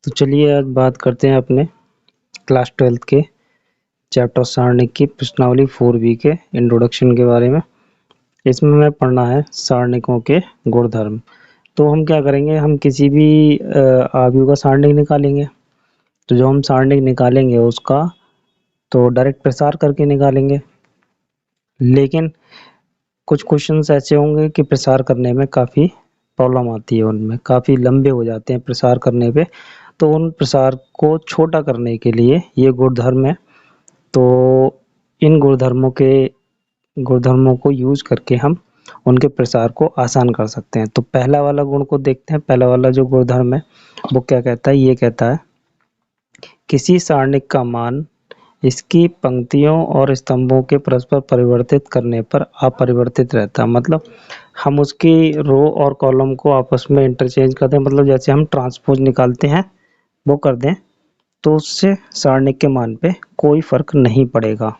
तो चलिए आज बात करते हैं अपने क्लास 12th के चैप्टर सारणिक की प्रश्नावली 4b के इंट्रोडक्शन के बारे में। इसमें हमें पढ़ना है सारणिकों के गुणधर्म। तो हम क्या करेंगे, हम किसी भी आव्यूह का सारणिक निकालेंगे। तो जो हम सारणिक निकालेंगे उसका तो डायरेक्ट प्रसार करके निकालेंगे, लेकिन कुछ क्वेश्चंस ऐसे होंगे कि प्रसार करने में काफ़ी प्रॉब्लम आती है, उनमें काफ़ी लंबे हो जाते हैं प्रसार करने पे। तो उन प्रसार को छोटा करने के लिए ये गुणधर्म है। तो इन गुणधर्मों को यूज करके हम उनके प्रसार को आसान कर सकते हैं। तो पहला वाला गुण को देखते हैं। पहला वाला जो गुणधर्म है वो क्या कहता है, ये कहता है किसी सारणिक का मान इसकी पंक्तियों और स्तंभों के परस्पर परिवर्तित करने पर अपरिवर्तित रहता है। मतलब हम उसकी रो और कॉलम को आपस में इंटरचेंज करते हैं, मतलब जैसे हम ट्रांसपोज निकालते हैं वो कर दें तो उससे सारणिक के मान पे कोई फर्क नहीं पड़ेगा।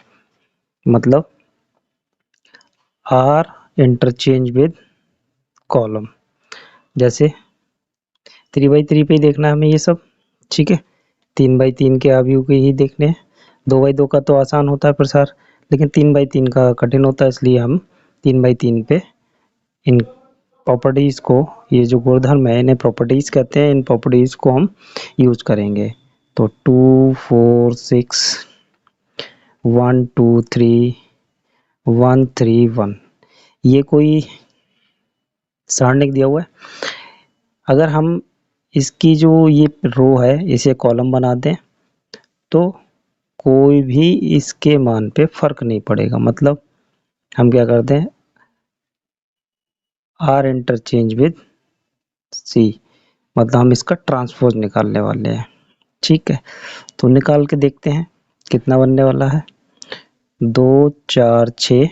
मतलब आर इंटरचेंज विद कॉलम, जैसे 3x3 पे ही देखना है हमें ये सब, ठीक है। 3x3 के आव्यूह के ही देखने हैं। 2x2 का तो आसान होता है प्रसार, लेकिन 3x3 का कठिन होता है, इसलिए हम 3x3 पे इन प्रॉपर्टीज को, ये जो गुणधर्म है इन्हें प्रॉपर्टीज कहते हैं, इन प्रॉपर्टीज को हम यूज करेंगे। तो 2 4 6 1 2 3 1 3 1 ये कोई सारणिक दिया हुआ है। अगर हम इसकी जो ये रो है इसे कॉलम बना दें तो कोई भी इसके मान पे फर्क नहीं पड़ेगा। मतलब हम क्या करते हैं, आर इंटरचेंज विद सी, मतलब हम इसका ट्रांसपोज निकालने वाले हैं, ठीक है। तो निकाल के देखते हैं कितना बनने वाला है। 2 4 6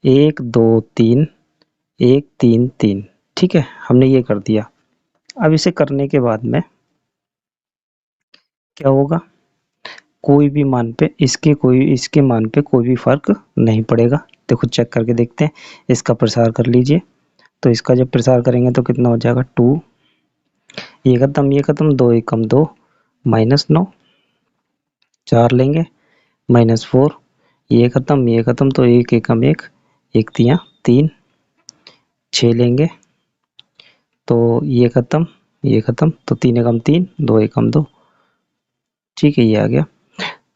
1 2 3 1 3 3, ठीक है। हमने ये कर दिया। अब इसे करने के बाद में क्या होगा, कोई भी मान पे इसके मान पे कोई भी फर्क नहीं पड़ेगा। देखो चेक करके देखते हैं। इसका प्रसार कर लीजिए, तो इसका जब प्रसार करेंगे तो कितना हो जाएगा, 2 ये खत्म 2 1 कम 2 -9, 4 लेंगे -4 ये खत्म तो 1 1 कम 1 1 3 3, 6 लेंगे तो ये खत्म तो 3 एकम 3 2 एकम 2, ठीक है। ये आ गया।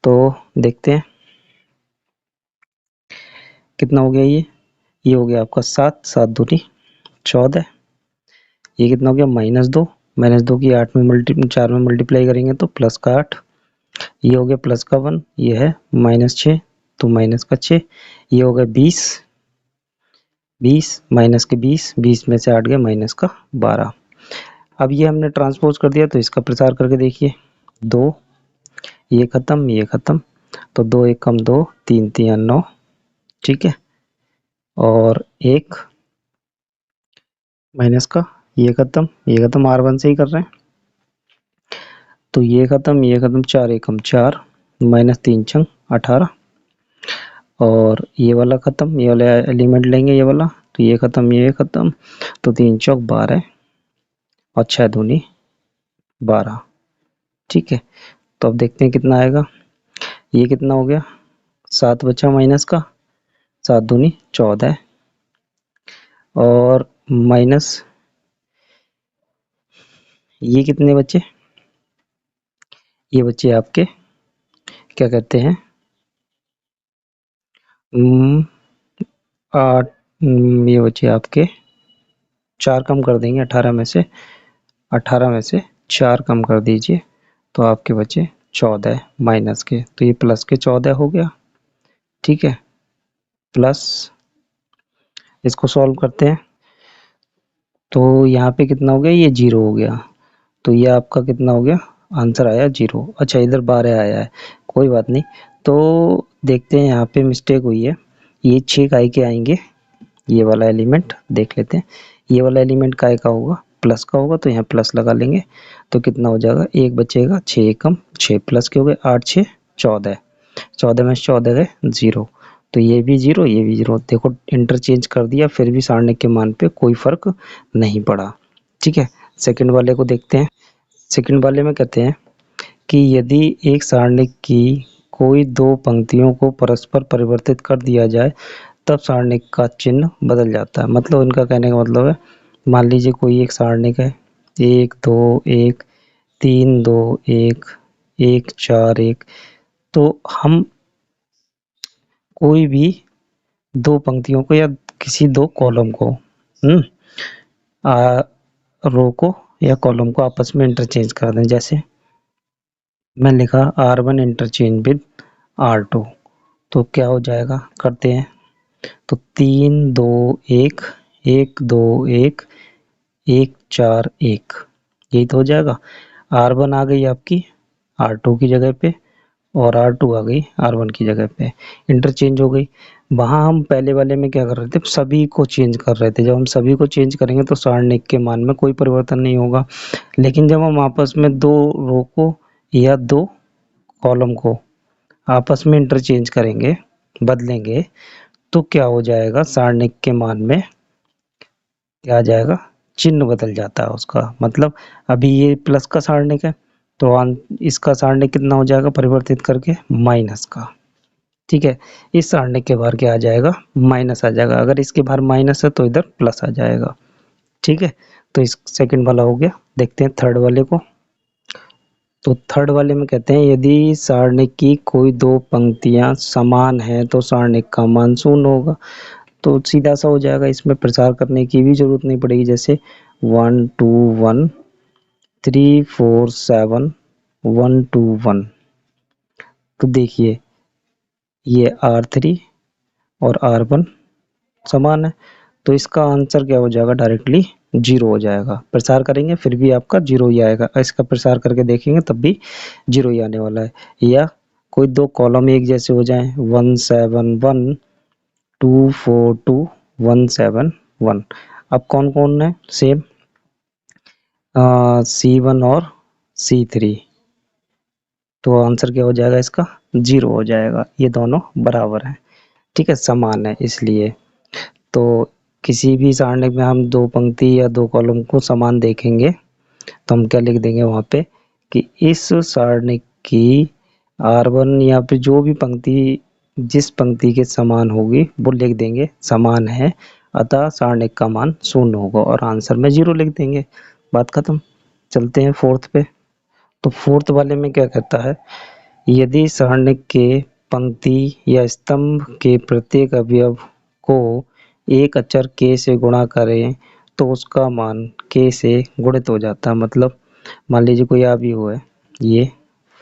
तो देखते हैं कितना हो गया। ये हो गया आपका 7 7 दूनी 14। ये कितना हो गया, -2 की 4 में मल्टीप्लाई करेंगे तो प्लस का 8। ये हो गया प्लस का 1, ये है -6 तो माइनस का 6। ये हो गया 20 माइनस के 20 में से 8 गया माइनस का 12। अब ये हमने ट्रांसपोज कर दिया, तो इसका प्रसार करके देखिए। 2 ये खत्म तो 2 1 कम 2 3 3 9, ठीक है। और 1 माइनस का ये खत्म R1 से ही कर रहे हैं, तो ये खत्म 4 एकम 4 -3 छंग 18। और ये वाला खत्म, ये वाला एलिमेंट लेंगे ये वाला, तो ये खत्म तो 3 चौक 12 और 6 दूनी 12, ठीक है। तो अब देखते हैं कितना आएगा। ये कितना हो गया, 7 बचा माइनस का, 7 दूनी 14 और माइनस ये कितने बचे, ये बच्चे आपके क्या कहते हैं 8, ये बचे आपके 4 कम कर देंगे 18 में से 4 कम कर दीजिए तो आपके बचे 14 माइनस के, तो ये प्लस के 14 हो गया, ठीक है। प्लस इसको सॉल्व करते हैं तो यहाँ पे कितना हो गया, ये 0 हो गया, तो ये आपका कितना हो गया, आंसर आया 0। अच्छा इधर 12 आया है, कोई बात नहीं। तो देखते हैं यहाँ पे मिस्टेक हुई है, ये 6 काय के आएंगे, ये वाला एलिमेंट देख लेते हैं। ये वाला एलिमेंट काय का होगा, प्लस का होगा, तो यहाँ प्लस लगा लेंगे तो कितना हो जाएगा, 1 बचेगा 6 एकम 6 प्लस के हो गए 8 6 14, 14 में से 14 गए 0, तो ये भी 0 ये भी 0। देखो इंटरचेंज कर दिया, फिर भी सारणिक के मान पे कोई फर्क नहीं पड़ा, ठीक है। सेकंड वाले को देखते हैं। सेकंड वाले में कहते हैं कि यदि एक सारणी की कोई दो पंक्तियों को परस्पर परिवर्तित कर दिया जाए तब सारणी का चिन्ह बदल जाता है। मतलब इनका कहने का मतलब है, मान लीजिए कोई एक सारणी है, 1 2 1 3 2 1 1 4 1, तो हम कोई भी दो पंक्तियों को या किसी दो कॉलम को रो को या कॉलम को आपस में इंटरचेंज कर दें। जैसे मैं लिखा R1 इंटरचेंज विद R2, तो क्या हो जाएगा, करते हैं। तो 3 2 1 1 2 1 1 4 1, यही तो हो जाएगा। R1 आ गई आपकी R2 की जगह पे और R2 आ गई R1 की जगह पे, इंटरचेंज हो गई। वहाँ हम पहले वाले में क्या कर रहे थे, सभी को चेंज कर रहे थे। जब हम सभी को चेंज करेंगे तो सारणी के मान में कोई परिवर्तन नहीं होगा। लेकिन जब हम आपस में दो रो को या दो कॉलम को आपस में इंटरचेंज करेंगे, बदलेंगे, तो क्या हो जाएगा, सारणी के मान में क्या आ जाएगा, चिन्ह बदल जाता है उसका। मतलब अभी ये प्लस का सारणिक है, तो इसका सारणिक कितना हो जाएगा परिवर्तित करके, माइनस का। ठीक है, इस सारणिक के बाहर क्या आ जाएगा, माइनस आ जाएगा। अगर इसके बाहर माइनस है तो इधर प्लस आ जाएगा। ठीक है, तो इस सेकंड वाला हो गया। देखते हैं थर्ड वाले को। तो थर्ड वाले में कहते हैं यदि सारणिक की कोई दो पंक्तियां समान हैं तो सारणिक का मान शून्य होगा। तो सीधा सा हो जाएगा, इसमें प्रचार करने की भी जरूरत नहीं पड़ेगी। जैसे 1 2 1 3 4 7 1 2 1, तो देखिए ये R3 और R1 समान है, तो इसका आंसर क्या हो जाएगा, डायरेक्टली 0 हो जाएगा। प्रसार करेंगे फिर भी आपका 0 ही आएगा, इसका प्रसार करके देखेंगे तब भी 0 ही आने वाला है। या कोई दो कॉलम एक जैसे हो जाएं, 1 7 1 2 4 2 1 7 1, अब कौन कौन है सेम, C1 और C3, तो आंसर क्या हो जाएगा इसका, 0 हो जाएगा। ये दोनों बराबर हैं, ठीक है, समान है इसलिए। तो किसी भी सारणी में हम दो पंक्ति या दो कॉलम को समान देखेंगे तो हम क्या लिख देंगे वहां पे कि इस सारणी की R1 या फिर जो भी पंक्ति जिस पंक्ति के समान होगी वो लिख देंगे समान है, अतः सारणी का मान शून्य होगा और आंसर में 0 लिख देंगे, बात खत्म। चलते हैं फोर्थ पे। तो फोर्थ वाले में क्या कहता है, यदि सारणी के पंक्ति या स्तंभ के प्रत्येक अवयव को एक अचर k से गुणा करें तो उसका मान k से गुणित हो जाता है। मतलब मान लीजिए कोई अवयव है, ये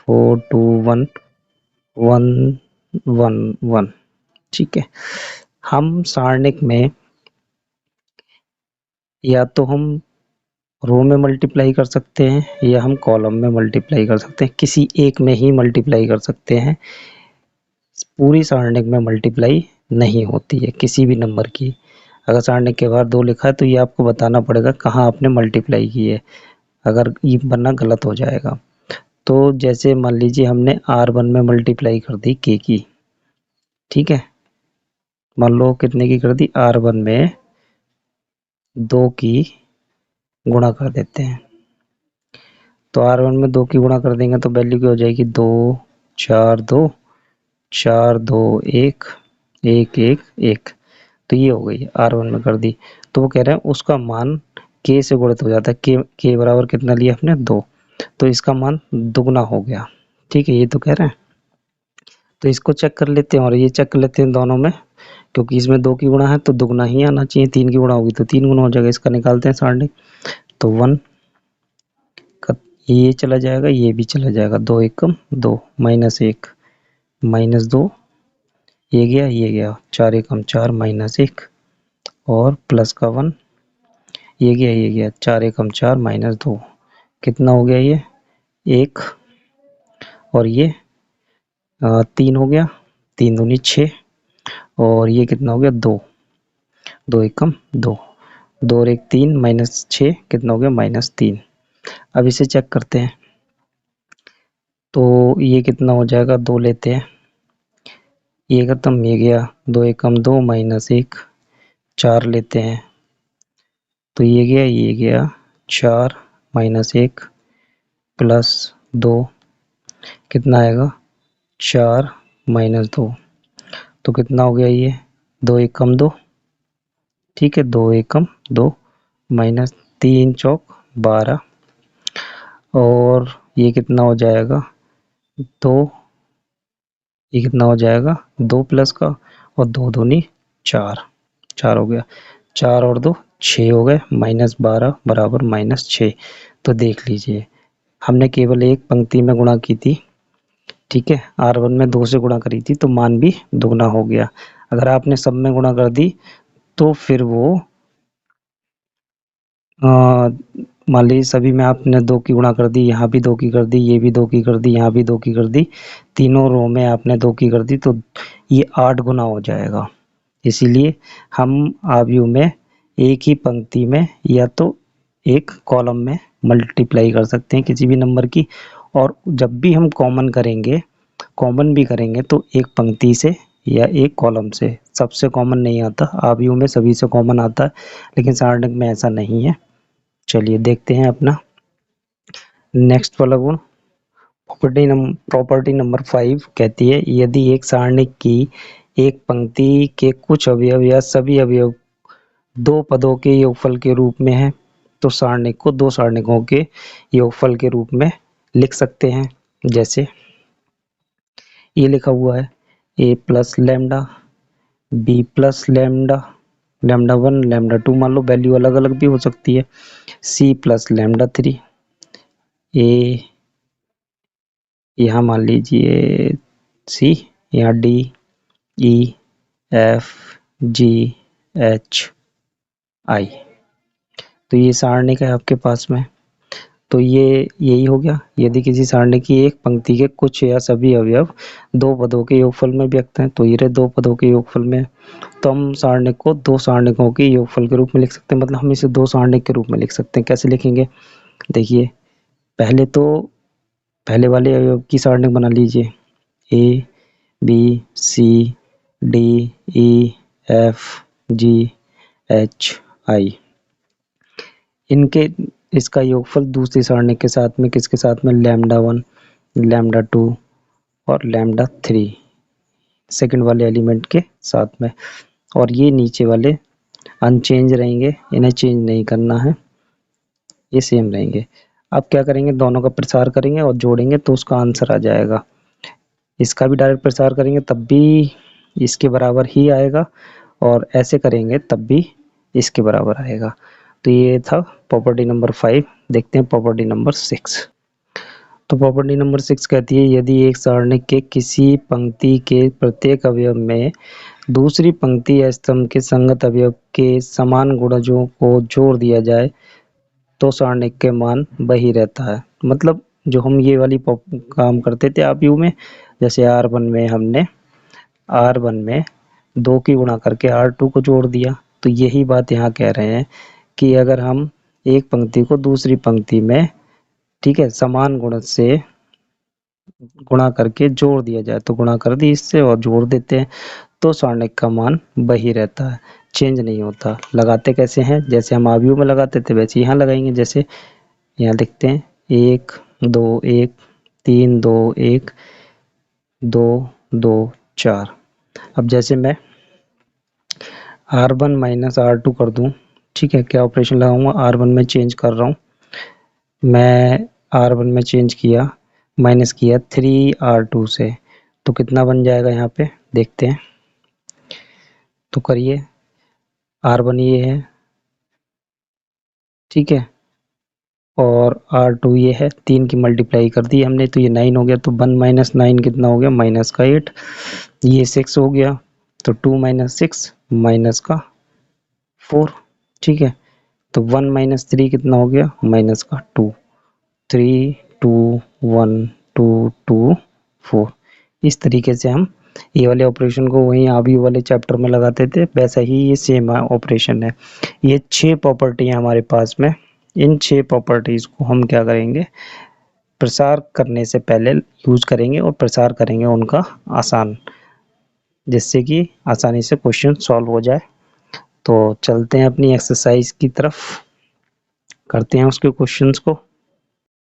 4 2 1 1 1 1, ठीक है। हम सारणिक में या तो हम रो में मल्टीप्लाई कर सकते हैं या हम कॉलम में मल्टीप्लाई कर सकते हैं, किसी एक में ही मल्टीप्लाई कर सकते हैं। पूरी सारणिक में मल्टीप्लाई नहीं होती है किसी भी नंबर की। अगर सारणिक के बाहर 2 लिखा है तो ये आपको बताना पड़ेगा कहाँ आपने मल्टीप्लाई की है, अगर ये बनना गलत हो जाएगा। तो जैसे मान लीजिए हमने R1 में मल्टीप्लाई कर दी k की, ठीक है, मान लो कितने की कर दी, R1 में 2 की गुणा कर देते हैं। तो R1 में 2 की गुणा कर देंगे तो वैल्यू क्या हो जाएगी, 2 4 2 4 2 1 1 1 1, तो ये हो गई R1 में कर दी। तो वो कह रहे हैं उसका मान k से गुणित हो जाता है, k बराबर कितना लिया हमने, 2, तो इसका मान दुगना हो गया। ठीक है, ये तो कह रहे हैं। तो इसको चेक कर लेते हैं और ये चेक कर लेते हैं दोनों में, क्योंकि इसमें 2 की गुणा है तो दुगना ही आना चाहिए, 3 की गुणा होगी तो 3 गुना हो जाएगा। इसका निकालते हैं सारणी। तो 1 का ये चला जाएगा, ये भी चला जाएगा, 2 एकम 2 माइनस 1 माइनस 2, ये गया 4 एकम 4 माइनस 1 और प्लस का 1, ये गया 4 एकम 4 माइनस 2, कितना हो गया ये 1 और ये 3 हो गया, 3 दूनी 6 और ये कितना हो गया 2, 2 एकम 2, 2 और 1 3 माइनस 6 कितना हो गया -3। अब इसे चेक करते हैं, तो ये कितना हो जाएगा, 2 लेते हैं, ये खत्म, ये गया 2 एकम 2 माइनस 1, 4 लेते हैं तो ये गया 4 माइनस 1 प्लस 2 कितना आएगा 4 माइनस 2, तो कितना हो गया ये 2 एकम 2, ठीक है 2 एकम 2 माइनस 3 चौक 12, और ये कितना हो जाएगा 2, ये कितना हो जाएगा 2 प्लस का, और 2 दूनी 4, 4 हो गया, 4 और 2 6 हो गए, माइनस 12 बराबर माइनस 6। तो देख लीजिए हमने केवल एक पंक्ति में गुणा की थी, ठीक है, R1 में 2 से गुणा करी थी तो मान भी दुगना हो गया। अगर आपने सब में गुणा कर दी तो फिर वो मान लीजिए सभी में आपने 2 की गुणा कर दी, यहाँ भी 2 की कर दी, ये भी 2 की कर दी, यहाँ भी 2 की कर दी, तीनों रो में आपने 2 की कर दी, तो ये 8 गुना हो जाएगा। इसीलिए हम आव्यूह में एक ही पंक्ति में या तो एक कॉलम में मल्टीप्लाई कर सकते हैं किसी भी नंबर की, और जब भी हम कॉमन करेंगे, कॉमन भी करेंगे तो एक पंक्ति से या एक कॉलम से, सबसे कॉमन नहीं आता, आव्यूह में सभी से कॉमन आता है, लेकिन सारणिक में ऐसा नहीं है। चलिए देखते हैं अपना नेक्स्ट वाला गुण। प्रॉपर्टी नंबर 5 कहती है यदि एक सारणिक की एक पंक्ति के कुछ अवयव या सभी अवयव दो पदों के योगफल के रूप में है तो सारणिक को दो सारणिकों के योगफल के रूप में लिख सकते हैं। जैसे ये लिखा हुआ है a plus lambda, b plus lambda, lambda 1 lambda 2 मान लो वैल्यू अलग अलग भी हो सकती है, c प्लस लैम्डा 3, a यहाँ मान लीजिए c, यहाँ d e f g h i, तो ये सारणिक है आपके पास में। तो ये यही हो गया यदि किसी सारणी की एक पंक्ति के कुछ या सभी अवयव दो पदों के योगफल में व्यक्त हैं, तो ये रहे दो पदों के योगफल में, तो हम सारणिक को दो सारणिकों के योगफल के रूप में लिख सकते हैं, मतलब हम इसे दो सारणिक के रूप में लिख सकते हैं। कैसे लिखेंगे, देखिए पहले तो पहले वाले अवयव की सारणिक बना लीजिए, A B C D E F G H I, इनके इसका योगफल दूसरी सारणी के साथ में किसके साथ में, लैम्डा 1 लैम्डा 2 और लैम्डा 3 सेकंड वाले एलिमेंट के साथ में, और ये नीचे वाले अनचेंज रहेंगे, इन्हें चेंज नहीं करना है, ये सेम रहेंगे। अब क्या करेंगे, दोनों का प्रसार करेंगे और जोड़ेंगे तो उसका आंसर आ जाएगा। इसका भी डायरेक्ट प्रसार करेंगे तब भी इसके बराबर ही आएगा, और ऐसे करेंगे तब भी इसके बराबर आएगा। तो ये था प्रॉपर्टी नंबर 5। देखते हैं प्रॉपर्टी नंबर 6। तो प्रॉपर्टी नंबर 6 कहती है यदि एक सारणिक के किसी पंक्ति के प्रत्येक अवयव में दूसरी पंक्ति या स्तंभ के संगत अवयव के समान गुणजों को जोड़ दिया जाए तो सारणिक के मान वही रहता है। मतलब जो हम ये वाली काम करते थे आव्यूह में, जैसे R1 में हमने R1 में 2 की गुणा करके R2 को जोड़ दिया, तो यही बात यहाँ कह रहे हैं कि अगर हम एक पंक्ति को दूसरी पंक्ति में, ठीक है, समान गुण से गुणा करके जोड़ दिया जाए, तो गुणा कर दी इससे और जोड़ देते हैं तो सारणिक का मान वही रहता है, चेंज नहीं होता। लगाते कैसे हैं, जैसे हम आव्यूह में लगाते थे वैसे यहाँ लगाएंगे। जैसे यहाँ देखते हैं 1 2 1 3 2 1 2 2 4। अब जैसे मैं R1 माइनस R2 कर दूं, ठीक है, क्या ऑपरेशन लगाऊंगा, R1 में चेंज कर रहा हूँ मैं, R1 में चेंज किया, माइनस किया 3R2 से, तो कितना बन जाएगा यहाँ पे देखते हैं, तो करिए R1 ये है, ठीक है, और R2 ये है, 3 की मल्टीप्लाई कर दी हमने तो ये 9 हो गया, तो 1 माइनस 9 कितना हो गया, माइनस का 8, ये 6 हो गया, तो 2 माइनस 6 माइनस का 4, ठीक है, तो 1 माइनस 3 कितना हो गया, माइनस का 2, 3 2 1 2 2 4। इस तरीके से हम ये वाले ऑपरेशन को वहीं आव्यूह वाले चैप्टर में लगाते थे, वैसा ही ये सेम ऑपरेशन है। ये 6 प्रॉपर्टी है हमारे पास में, इन 6 प्रॉपर्टीज को हम क्या करेंगे, प्रसार करने से पहले यूज करेंगे और प्रसार करेंगे उनका आसान, जिससे कि आसानी से क्वेश्चन सॉल्व हो जाए। तो चलते हैं अपनी एक्सरसाइज की तरफ, करते हैं उसके क्वेश्चंस को।